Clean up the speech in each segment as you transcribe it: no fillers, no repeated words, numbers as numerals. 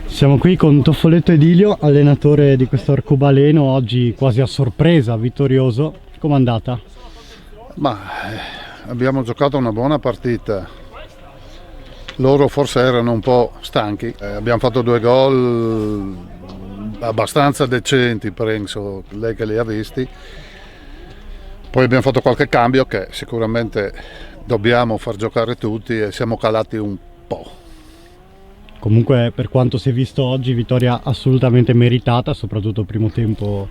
Siamo qui con Toffoletto Edilio, allenatore di questo arcobaleno, oggi quasi a sorpresa, vittorioso. Com'è andata? Abbiamo giocato una buona partita. Loro forse erano un po' stanchi. Abbiamo fatto 2 gol abbastanza decenti, penso, lei che li ha visti. Poi abbiamo fatto qualche cambio che sicuramente dobbiamo far giocare tutti e siamo calati un po'. Comunque, per quanto si è visto oggi, vittoria assolutamente meritata, soprattutto il primo tempo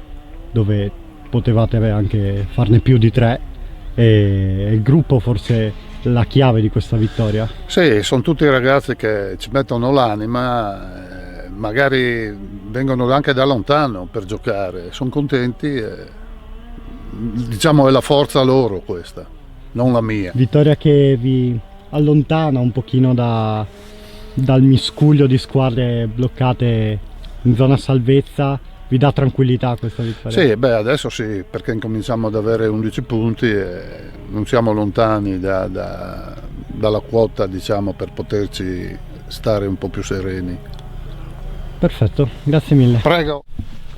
dove potevate anche farne più di 3, e il gruppo forse la chiave di questa vittoria. Sì, sono tutti ragazzi che ci mettono l'anima, magari vengono anche da lontano per giocare, sono contenti, diciamo è la forza loro questa, non la mia. Vittoria che vi allontana un pochino dal miscuglio di squadre bloccate in zona salvezza, vi dà tranquillità questa vittoria? Sì, adesso sì, perché incominciamo ad avere 11 punti e non siamo lontani dalla quota, diciamo, per poterci stare un po' più sereni. Perfetto, grazie mille. Prego.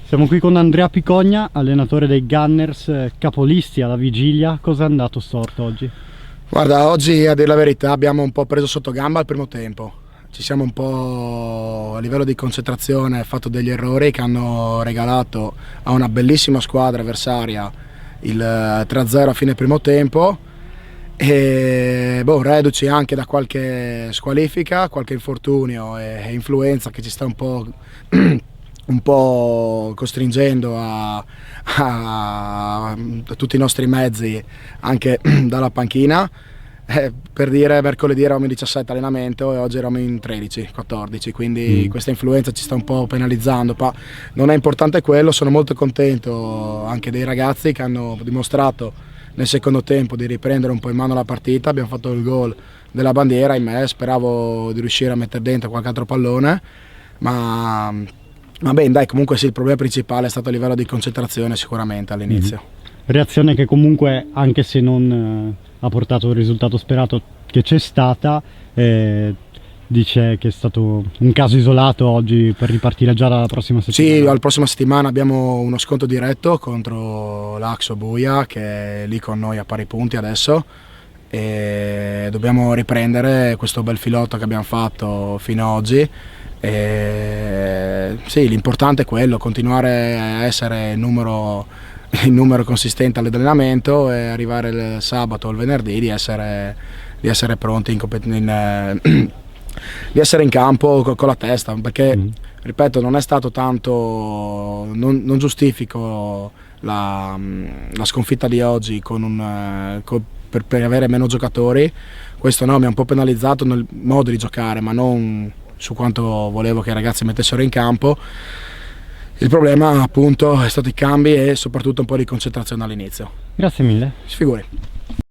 Siamo qui con Andrea Picogna, allenatore dei Gunners, capolisti alla vigilia. Cosa è andato storto oggi? Guarda, oggi a dire la verità abbiamo un po' preso sotto gamba al primo tempo. Ci siamo un po' a livello di concentrazione fatto degli errori che hanno regalato a una bellissima squadra avversaria il 3-0 a fine primo tempo e reduci anche da qualche squalifica, qualche infortunio e influenza che ci sta un po' costringendo a tutti i nostri mezzi anche dalla panchina. Per dire, mercoledì eravamo in 17 allenamento e oggi eravamo in 13-14, quindi questa influenza ci sta un po' penalizzando, ma non è importante quello. Sono molto contento anche dei ragazzi che hanno dimostrato nel secondo tempo di riprendere un po' in mano la partita. Abbiamo fatto il gol della bandiera, ahimè, speravo di riuscire a mettere dentro qualche altro pallone, ma bene, dai, comunque sì, il problema principale è stato a livello di concentrazione sicuramente all'inizio. Reazione che comunque, anche se non ha portato il risultato sperato, che c'è stata, dice che è stato un caso isolato oggi per ripartire già dalla prossima settimana. Sì, la prossima settimana abbiamo uno scontro diretto contro l'Axo Buia, che è lì con noi a pari punti adesso, e dobbiamo riprendere questo bel filotto che abbiamo fatto fino ad oggi. Sì, l'importante è quello, continuare a essere il numero consistente all'allenamento e arrivare il sabato o il venerdì di essere pronti di essere in campo con la testa, perché ripeto, non è stato tanto, non giustifico la sconfitta di oggi per avere meno giocatori. Questo no, mi ha un po' penalizzato nel modo di giocare, ma non su quanto volevo che i ragazzi mettessero in campo. Il problema appunto è stato i cambi e soprattutto un po' di concentrazione all'inizio. Grazie mille. Si figuri.